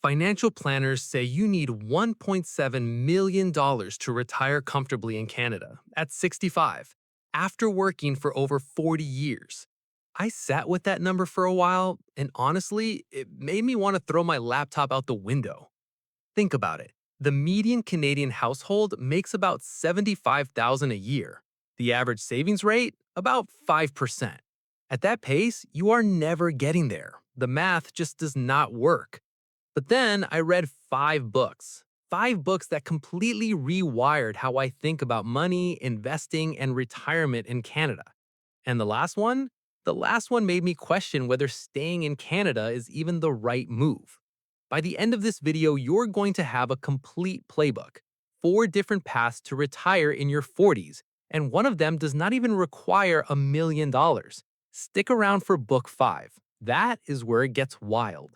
Financial planners say you need $1.7 million to retire comfortably in Canada at 65 after working for over 40 years. I sat with that number for a while, and honestly, it made me want to throw my laptop out the window. Think about it. The median Canadian household makes about 75,000 a year. The average savings rate about 5%. At that pace, you are never getting there. The math just does not work. But then I read five books that completely rewired how I think about money, investing, and retirement in Canada. And the last one made me question whether staying in Canada is even the right move. By the end of this video, you're going to have a complete playbook, 4 different paths to retire in your 40s, and one of them does not even require $1 million. Stick around for book 5. That is where it gets wild.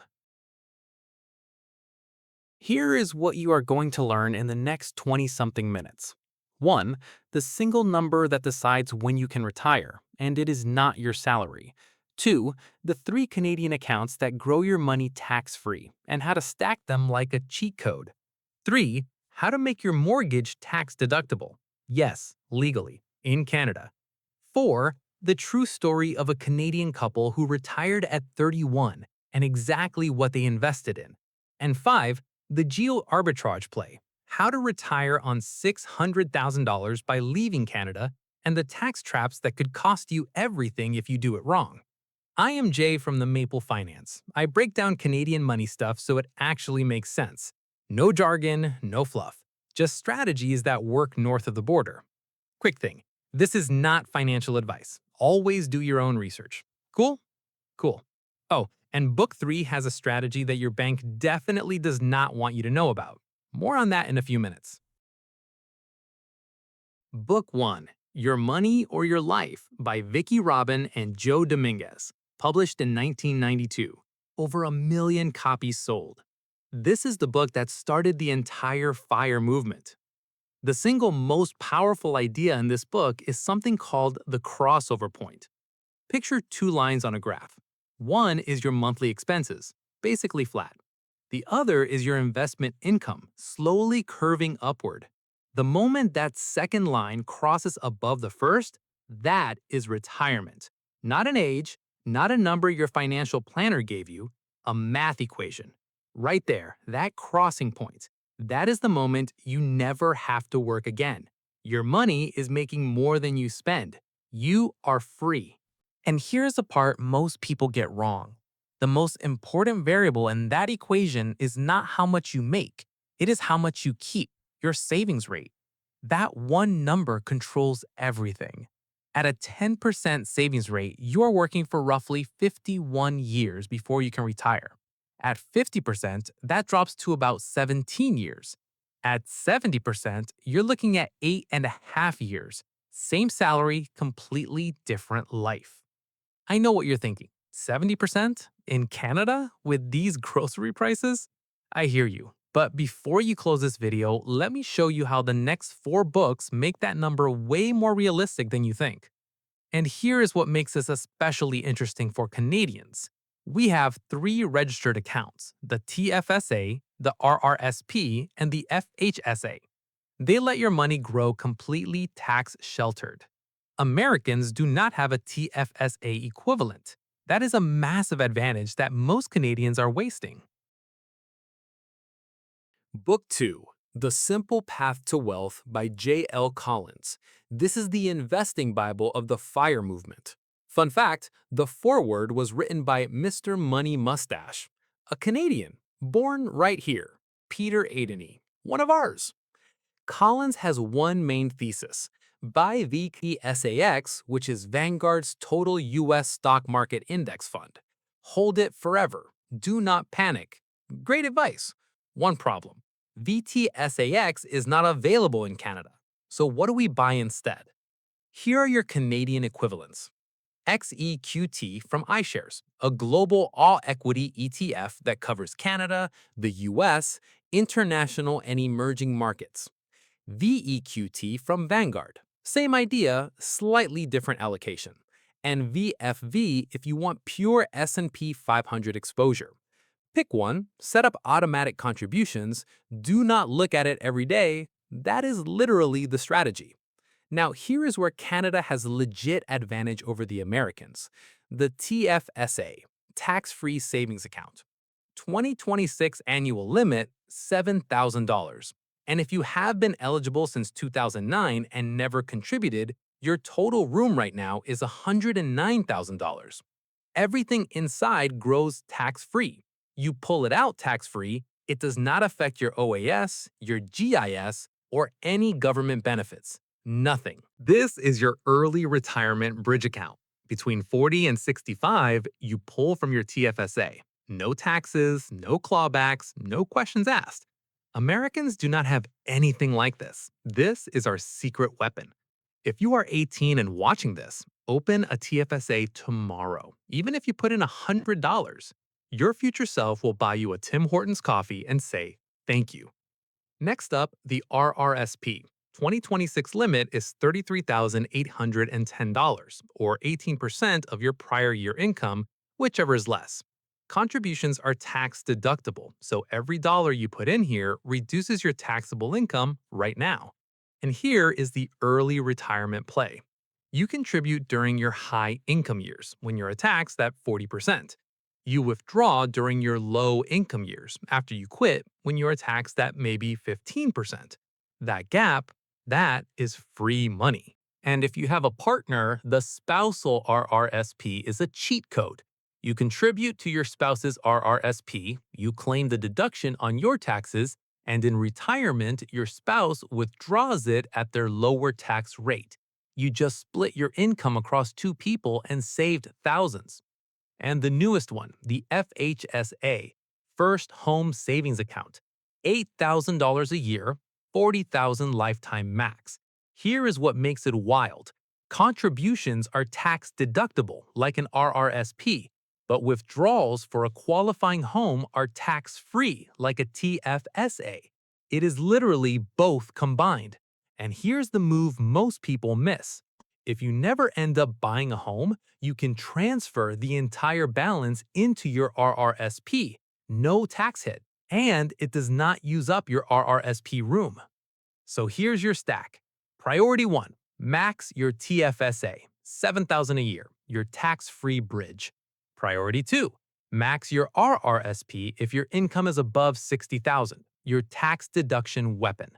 Here is what you are going to learn in the next 20-something minutes. 1. The single number that decides when you can retire, and it is not your salary. 2. The 3 Canadian accounts that grow your money tax-free, and how to stack them like a cheat code. 3. How to make your mortgage tax-deductible. Yes, legally, in Canada. 4. The true story of a Canadian couple who retired at 31 and exactly what they invested in. And 5. The Geo-arbitrage play, how to retire on $600,000 by leaving Canada, and the tax traps that could cost you everything if you do it wrong. I am Jay from the Maple Finance. I break down Canadian money stuff so it actually makes sense. No jargon, no fluff. Just strategies that work north of the border. Quick thing, this is not financial advice. Always do your own research. Cool? Cool. Oh, and Book 3 has a strategy that your bank definitely does not want you to know about. More on that in a few minutes. Book 1, Your Money or Your Life by Vicki Robin and Joe Dominguez, published in 1992. Over 1 million copies sold. This is the book that started the entire FIRE movement. The single most powerful idea in this book is something called the crossover point. Picture 2 lines on a graph. One is your monthly expenses, basically flat. The other is your investment income, slowly curving upward. The moment that second line crosses above the first, that is retirement. Not an age, not a number your financial planner gave you, a math equation. Right there, that crossing point. That is the moment you never have to work again. Your money is making more than you spend. You are free. And here's the part most people get wrong. The most important variable in that equation is not how much you make. It is how much you keep, your savings rate. That one number controls everything. At a 10% savings rate, you are working for roughly 51 years before you can retire. At 50%, that drops to about 17 years. At 70%, you're looking at 8.5 years. Same salary, completely different life. I know what you're thinking. 70% in Canada with these grocery prices? I hear you. But before you close this video, let me show you how the next 4 books make that number way more realistic than you think. And here is what makes this especially interesting for Canadians. We have 3 registered accounts, the TFSA, the RRSP, and the FHSA. They let your money grow completely tax-sheltered. Americans do not have a TFSA equivalent. That is a massive advantage that most Canadians are wasting. Book 2, The Simple Path to Wealth by J.L. Collins. This is the investing Bible of the FIRE movement. Fun fact, the foreword was written by Mr. Money Mustache, a Canadian, born right here, Peter Adeney, one of ours. Collins has one main thesis. Buy VTSAX, which is Vanguard's total U.S. stock market index fund. Hold it forever. Do not panic. Great advice. One problem. VTSAX is not available in Canada. So what do we buy instead? Here are your Canadian equivalents. XEQT from iShares, a global all-equity ETF that covers Canada, the US, international and emerging markets. VEQT from Vanguard. Same idea, slightly different allocation. And VFV if you want pure S&P 500 exposure. Pick one, set up automatic contributions, do not look at it every day. That is literally the strategy. Now, here is where Canada has legit advantage over the Americans. The TFSA, Tax-Free Savings Account. 2026 annual limit, $7,000. And if you have been eligible since 2009 and never contributed, your total room right now is $109,000. Everything inside grows tax-free. You pull it out tax-free, it does not affect your OAS, your GIS, or any government benefits. Nothing. This is your early retirement bridge account. Between 40 and 65, you pull from your TFSA. No taxes, no clawbacks, no questions asked. Americans do not have anything like this. This is our secret weapon. If you are 18 and watching this, open a TFSA tomorrow. Even if you put in $100, your future self will buy you a Tim Hortons coffee and say, thank you. Next up, the RRSP. 2026 limit is $33,810, or 18% of your prior year income, whichever is less. Contributions are tax deductible, so every dollar you put in here reduces your taxable income right now. And here is the early retirement play. You contribute during your high income years when you're taxed at 40%. You withdraw during your low income years after you quit when you're taxed at maybe 15%. That gap, that is free money. And if you have a partner, the spousal RRSP is a cheat code. You contribute to your spouse's RRSP, you claim the deduction on your taxes, and in retirement, your spouse withdraws it at their lower tax rate. You just split your income across two people and saved thousands. And the newest one, the FHSA, First Home Savings Account, $8,000 a year, $40,000 lifetime max. Here is what makes it wild. Contributions are tax deductible like an RRSP, but withdrawals for a qualifying home are tax-free like a TFSA. It is literally both combined. And here's the move most people miss. If you never end up buying a home, you can transfer the entire balance into your RRSP. No tax hit. And it does not use up your RRSP room. So here's your stack. Priority 1. Max your TFSA, $7,000 a year, your tax-free bridge. Priority 2. Max your RRSP if your income is above $60,000, your tax deduction weapon.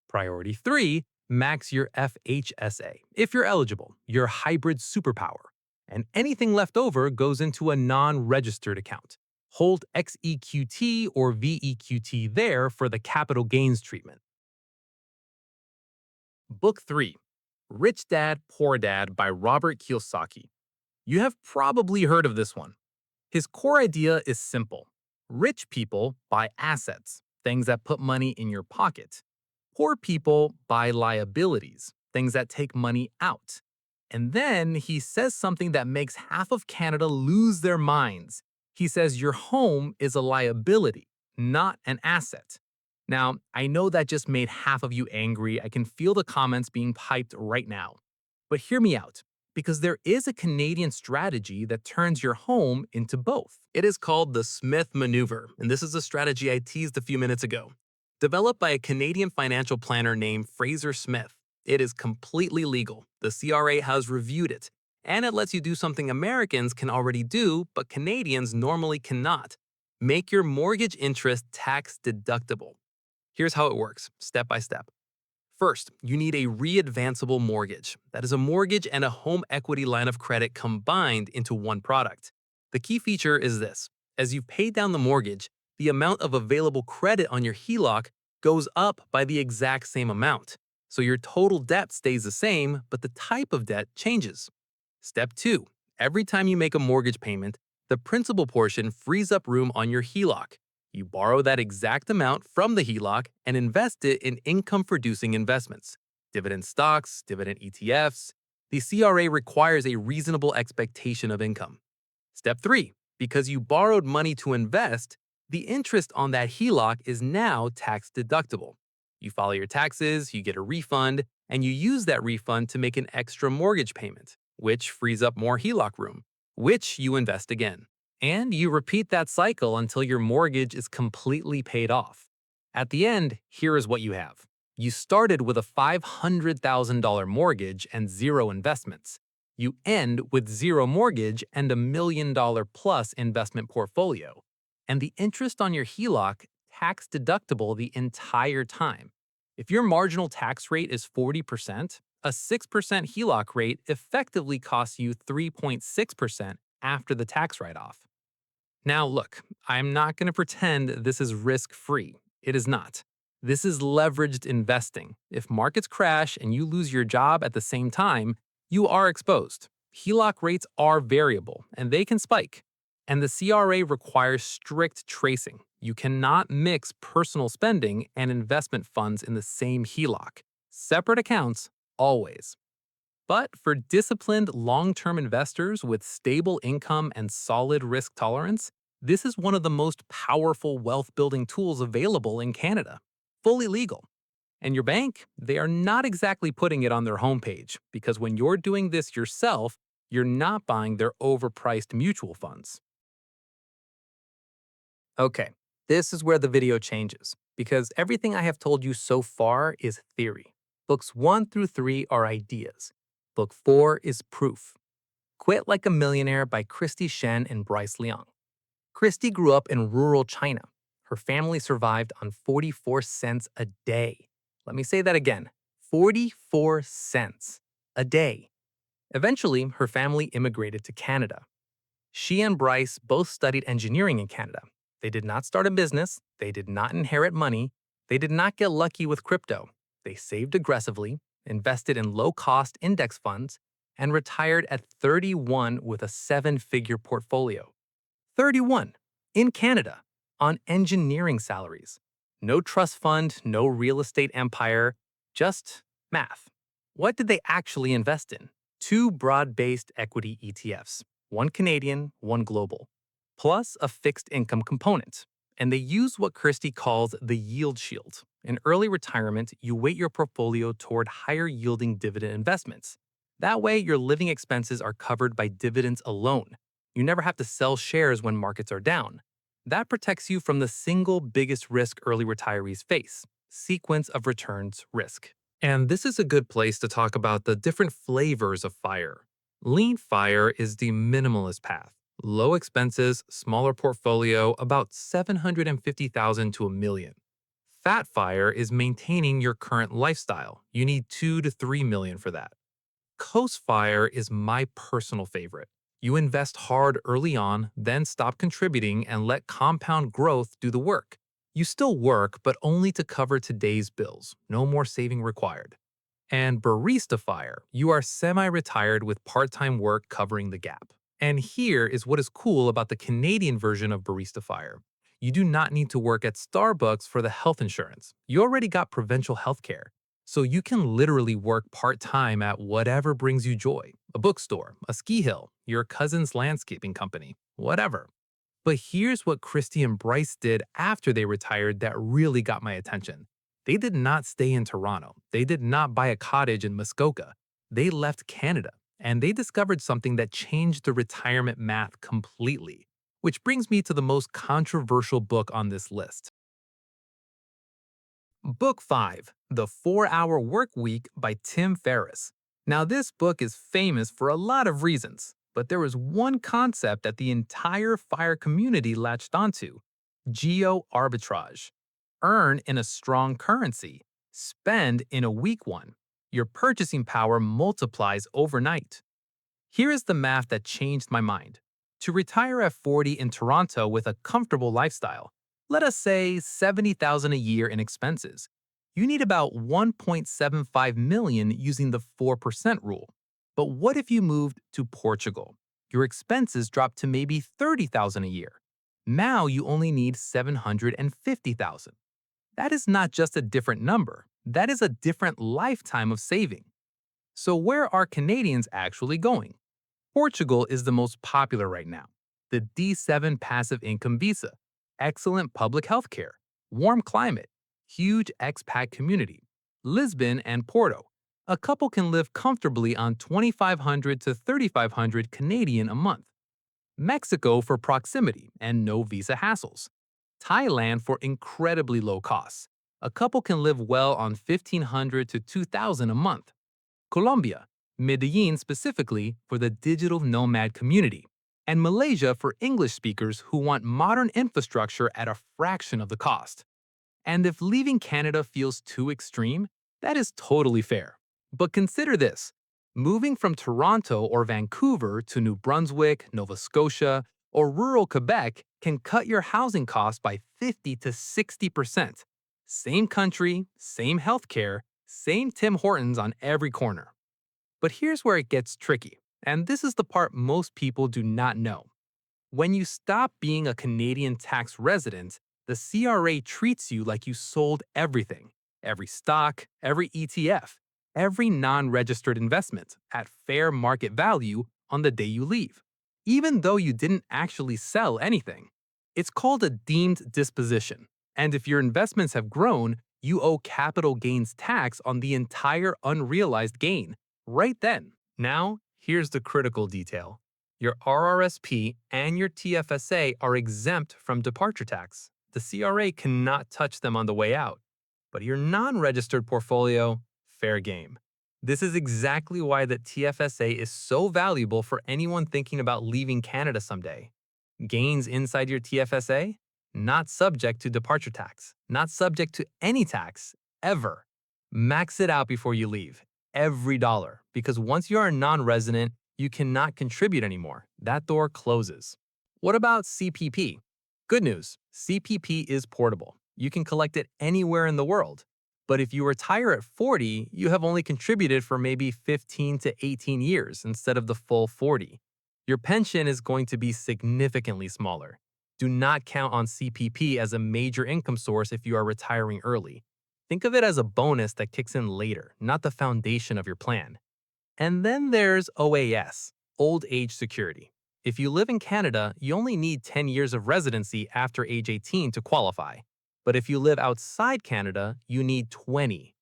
Priority 3. Max your FHSA if you're eligible, your hybrid superpower. And anything left over goes into a non-registered account. Hold XEQT or VEQT there for the capital gains treatment. Book 3. Rich Dad, Poor Dad by Robert Kiyosaki. You have probably heard of this one. His core idea is simple. Rich people buy assets, things that put money in your pocket. Poor people buy liabilities, things that take money out. And then he says something that makes half of Canada lose their minds. He says your home is a liability, not an asset. Now, I know that just made half of you angry. I can feel the comments being piped right now. But hear me out, because there is a Canadian strategy that turns your home into both. It is called the Smith Manoeuvre, and this is a strategy I teased a few minutes ago. Developed by a Canadian financial planner named Fraser Smith, it is completely legal. The CRA has reviewed it, and it lets you do something Americans can already do, but Canadians normally cannot. Make your mortgage interest tax deductible. Here's how it works, step by step. First, you need a readvanceable mortgage. That is a mortgage and a home equity line of credit combined into one product. The key feature is this. As you pay down the mortgage, the amount of available credit on your HELOC goes up by the exact same amount. So your total debt stays the same, but the type of debt changes. Step 2. Every time you make a mortgage payment, the principal portion frees up room on your HELOC. You borrow that exact amount from the HELOC and invest it in income-producing investments, dividend stocks, dividend ETFs. The CRA requires a reasonable expectation of income. Step 3. Because you borrowed money to invest, the interest on that HELOC is now tax deductible. You file your taxes, you get a refund, and you use that refund to make an extra mortgage payment, which frees up more HELOC room, which you invest again. And you repeat that cycle until your mortgage is completely paid off. At the end, here is what you have. You started with a $500,000 mortgage and zero investments. You end with zero mortgage and $1 million plus investment portfolio. And the interest on your HELOC tax deductible the entire time. If your marginal tax rate is 40%, a 6% HELOC rate effectively costs you 3.6% after the tax write off. Now, look, I'm not going to pretend this is risk free. It is not. This is leveraged investing. If markets crash and you lose your job at the same time, you are exposed. HELOC rates are variable and they can spike. And the CRA requires strict tracing. You cannot mix personal spending and investment funds in the same HELOC. Separate accounts, always. But for disciplined long term investors with stable income and solid risk tolerance, this is one of the most powerful wealth building tools available in Canada. Fully legal. And your bank, they are not exactly putting it on their homepage because when you're doing this yourself, you're not buying their overpriced mutual funds. Okay, this is where the video changes because everything I have told you so far is theory. Books 1 through 3 are ideas. Book 4 is proof. Quit Like a Millionaire by Christy Shen and Bryce Leong. Christy grew up in rural China. Her family survived on 44 cents a day. Let me say that again, 44 cents a day. Eventually, her family immigrated to Canada. She and Bryce both studied engineering in Canada. They did not start a business, they did not inherit money, they did not get lucky with crypto. They saved aggressively, invested in low-cost index funds, and retired at 31 with a seven-figure portfolio. 31 in Canada on engineering salaries. No trust fund, no real estate empire, just math. What did they actually invest in? Two broad-based equity ETFs, one Canadian, one global, plus a fixed income component. And they use what Christie calls the yield shield. In early retirement, you weight your portfolio toward higher yielding dividend investments. That way, your living expenses are covered by dividends alone. You never have to sell shares when markets are down. That protects you from the single biggest risk early retirees face: sequence of returns risk. And this is a good place to talk about the different flavors of FIRE. Lean FIRE is the minimalist path. Low expenses, smaller portfolio, about $750,000 to $1 million. Fat FIRE is maintaining your current lifestyle. You need $2 to $3 million for that. Coast FIRE is my personal favorite. You invest hard early on, then stop contributing and let compound growth do the work. You still work, but only to cover today's bills. No more saving required. And Barista FIRE, you are semi-retired with part-time work covering the gap. And here is what is cool about the Canadian version of Barista FIRE. You do not need to work at Starbucks for the health insurance. You already got provincial health care. So you can literally work part-time at whatever brings you joy. A bookstore, a ski hill, your cousin's landscaping company, whatever. But here's what Christy and Bryce did after they retired that really got my attention. They did not stay in Toronto. They did not buy a cottage in Muskoka. They left Canada, and they discovered something that changed the retirement math completely. Which brings me to the most controversial book on this list. Book 5, The 4-Hour Work Week by Tim Ferriss. Now, this book is famous for a lot of reasons, but there was one concept that the entire FIRE community latched onto: geo-arbitrage. Earn in a strong currency, spend in a weak one. Your purchasing power multiplies overnight. Here is the math that changed my mind. To retire at 40 in Toronto with a comfortable lifestyle, let us say $70,000 a year in expenses, you need about $1.75 million using the 4% rule. But what if you moved to Portugal? Your expenses drop to maybe $30,000 a year. Now you only need $750,000. That is not just a different number, that is a different lifetime of saving. So where are Canadians actually going? Portugal is the most popular right now. The D7 passive income visa, excellent public health care, warm climate, huge expat community. Lisbon and Porto. A couple can live comfortably on 2,500 to 3,500 Canadian a month. Mexico for proximity and no visa hassles, Thailand for incredibly low costs. A couple can live well on 1,500 to 2,000 a month. Colombia, Medellin specifically for the digital nomad community, and Malaysia for English speakers who want modern infrastructure at a fraction of the cost. And if leaving Canada feels too extreme, that is totally fair. But consider this: moving from Toronto or Vancouver to New Brunswick, Nova Scotia, or rural Quebec can cut your housing costs by 50 to 60%. Same country, same healthcare, same Tim Hortons on every corner. But here's where it gets tricky, and this is the part most people do not know. When you stop being a Canadian tax resident, the CRA treats you like you sold everything: every stock, every ETF, every non registered investment at fair market value on the day you leave, even though you didn't actually sell anything. It's called a deemed disposition, and if your investments have grown, you owe capital gains tax on the entire unrealized gain right then. Now, here's the critical detail: your RRSP and your TFSA are exempt from departure tax. The CRA cannot touch them on the way out. But your non-registered portfolio, fair game. This is exactly why the TFSA is so valuable for anyone thinking about leaving Canada someday. Gains inside your TFSA? Not subject to departure tax. Not subject to any tax, ever. Max it out before you leave. Every dollar. Because once you are a non-resident, you cannot contribute anymore. That door closes. What about CPP? Good news, CPP is portable. You can collect it anywhere in the world. But if you retire at 40, you have only contributed for maybe 15 to 18 years instead of the full 40. Your pension is going to be significantly smaller. Do not count on CPP as a major income source if you are retiring early. Think of it as a bonus that kicks in later, not the foundation of your plan. And then there's OAS, Old Age Security. If you live in Canada, you only need 10 years of residency after age 18 to qualify. But if you live outside Canada, you need 20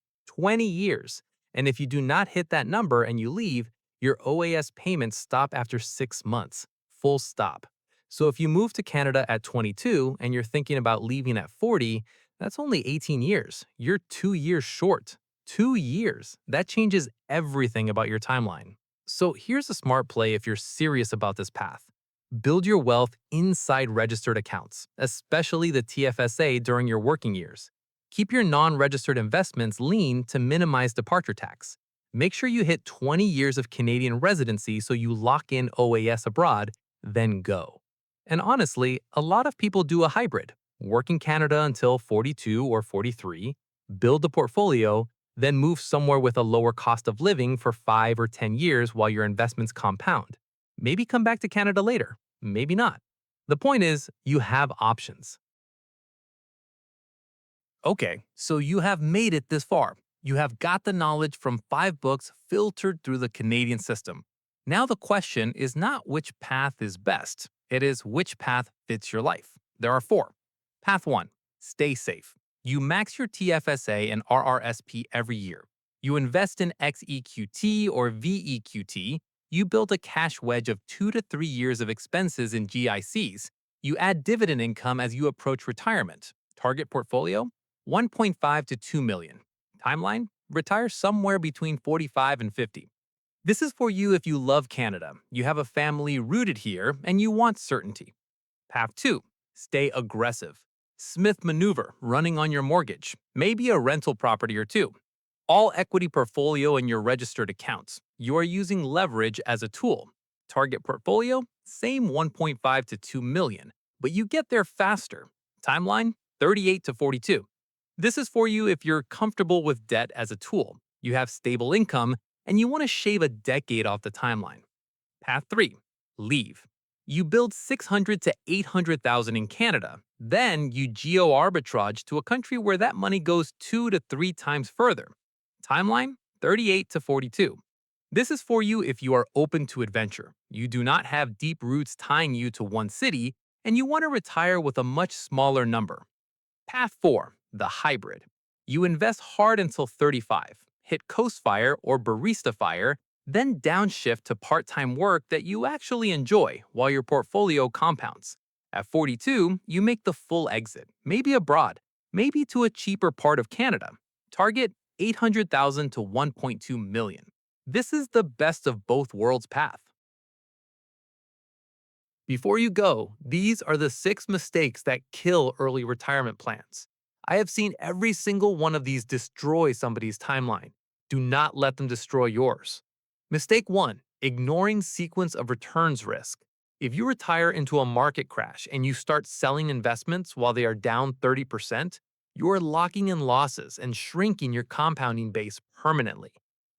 years. And if you do not hit that number and you leave, your OAS payments stop after 6 months. Full stop. So if you move to Canada at 22 and you're thinking about leaving at 40, that's only 18 years. You're 2 years short. 2 years. That changes everything about your timeline. So here's a smart play if you're serious about this path. Build your wealth inside registered accounts, especially the TFSA during your working years. Keep your non-registered investments lean to minimize departure tax. Make sure you hit 20 years of Canadian residency so you lock in OAS abroad, then go. And honestly, a lot of people do a hybrid. Work in Canada until 42 or 43, build a portfolio, then move somewhere with a lower cost of living for 5 or 10 years while your investments compound. Maybe come back to Canada later, maybe not. The point is, you have options. Okay, so you have made it this far. You have got the knowledge from 5 books filtered through the Canadian system. Now the question is not which path is best, it is which path fits your life. There are 4. Path 1. Stay safe. You max your TFSA and RRSP every year. You invest in XEQT or VEQT. You build a cash wedge of 2 to 3 years of expenses in GICs. You add dividend income as you approach retirement. Target portfolio? 1.5 to 2 million. Timeline? Retire somewhere between 45 and 50. This is for you if you love Canada, you have a family rooted here, and you want certainty. Path 2. Stay aggressive. Smith Manoeuvre, running on your mortgage, maybe a rental property or two. All equity portfolio in your registered accounts. You are using leverage as a tool. Target portfolio? Same 1.5 to 2 million, but you get there faster. Timeline? 38 to 42. This is for you if you're comfortable with debt as a tool, you have stable income, and you want to shave a decade off the timeline. Path 3. Leave. You build 600 to 800,000 in Canada, then you geo-arbitrage to a country where that money goes 2 to 3 times further. Timeline? 38 to 42. This is for you if you are open to adventure, you do not have deep roots tying you to one city, and you want to retire with a much smaller number. Path 4. The hybrid. You invest hard until 35, hit Coast Fire or Barista Fire, Then downshift to part-time work that you actually enjoy while your portfolio compounds. At 42, you make the full exit, maybe abroad, maybe to a cheaper part of Canada. Target 800,000 to 1.2 million. This is the best of both worlds path. Before you go, these are the 6 mistakes that kill early retirement plans. I have seen every single one of these destroy somebody's timeline. Do not let them destroy yours. Mistake 1: ignoring sequence of returns risk. If you retire into a market crash and you start selling investments while they are down 30%, you are locking in losses and shrinking your compounding base permanently.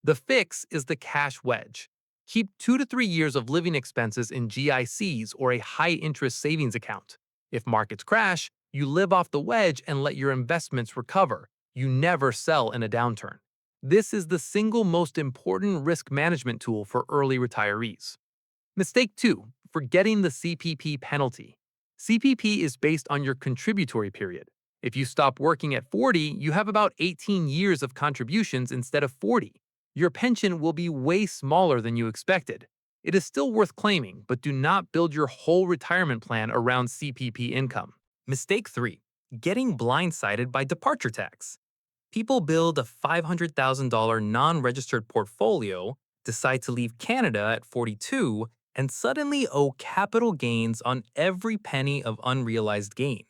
The fix is the cash wedge. Keep 2 to 3 years of living expenses in GICs or a high interest savings account. If markets crash, you live off the wedge and let your investments recover. You never sell in a downturn. This is the single most important risk management tool for early retirees. Mistake 2: forgetting the CPP penalty. CPP is based on your contributory period. If you stop working at 40, you have about 18 years of contributions instead of 40. Your pension will be way smaller than you expected. It is still worth claiming, but do not build your whole retirement plan around CPP income. Mistake 3: getting blindsided by departure tax. People build a $500,000 non-registered portfolio, decide to leave Canada at 42, and suddenly owe capital gains on every penny of unrealized gain.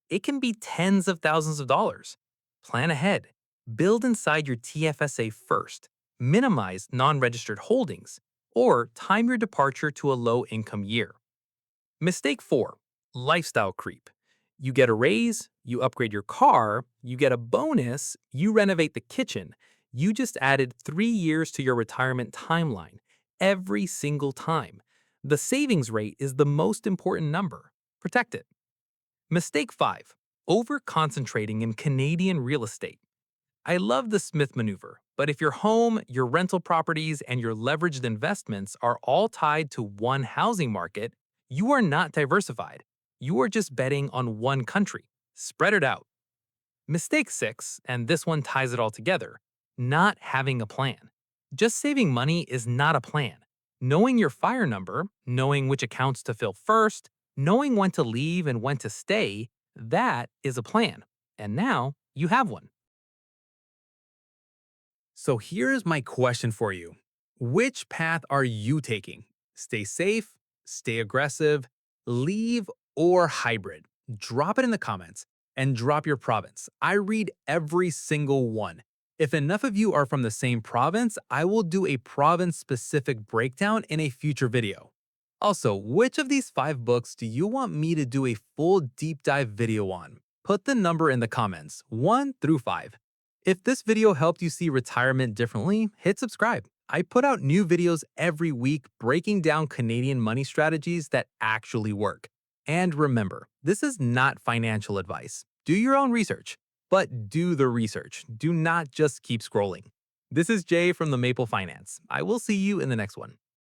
It can be tens of thousands of dollars. Plan ahead. Build inside your TFSA first. Minimize non-registered holdings, or time your departure to a low-income year. Mistake 4: lifestyle creep. You get a raise, you upgrade your car, you get a bonus, you renovate the kitchen. You just added 3 years to your retirement timeline every single time. The savings rate is the most important number. Protect it. Mistake 5: over concentrating in Canadian real estate. I love the Smith Maneuver, but if your home, your rental properties, and your leveraged investments are all tied to one housing market, you are not diversified. You are just betting on one country. Spread it out. Mistake 6, and this one ties it all together: not having a plan. Just saving money is not a plan. Knowing your fire number, knowing which accounts to fill first, knowing when to leave and when to stay, that is a plan. And now you have one. So here's my question for you. Which path are you taking? Stay safe, stay aggressive, leave, or hybrid? Drop it in the comments and drop your province. I read every single one. If enough of you are from the same province, I will do a province-specific breakdown in a future video. Also, which of these 5 books do you want me to do a full deep dive video on? Put the number in the comments, 1 through 5. If this video helped you see retirement differently, hit subscribe. I put out new videos every week breaking down Canadian money strategies that actually work. And remember, this is not financial advice. Do your own research, but do the research. Do not just keep scrolling. This is Jay from the Maple Finance. I will see you in the next one.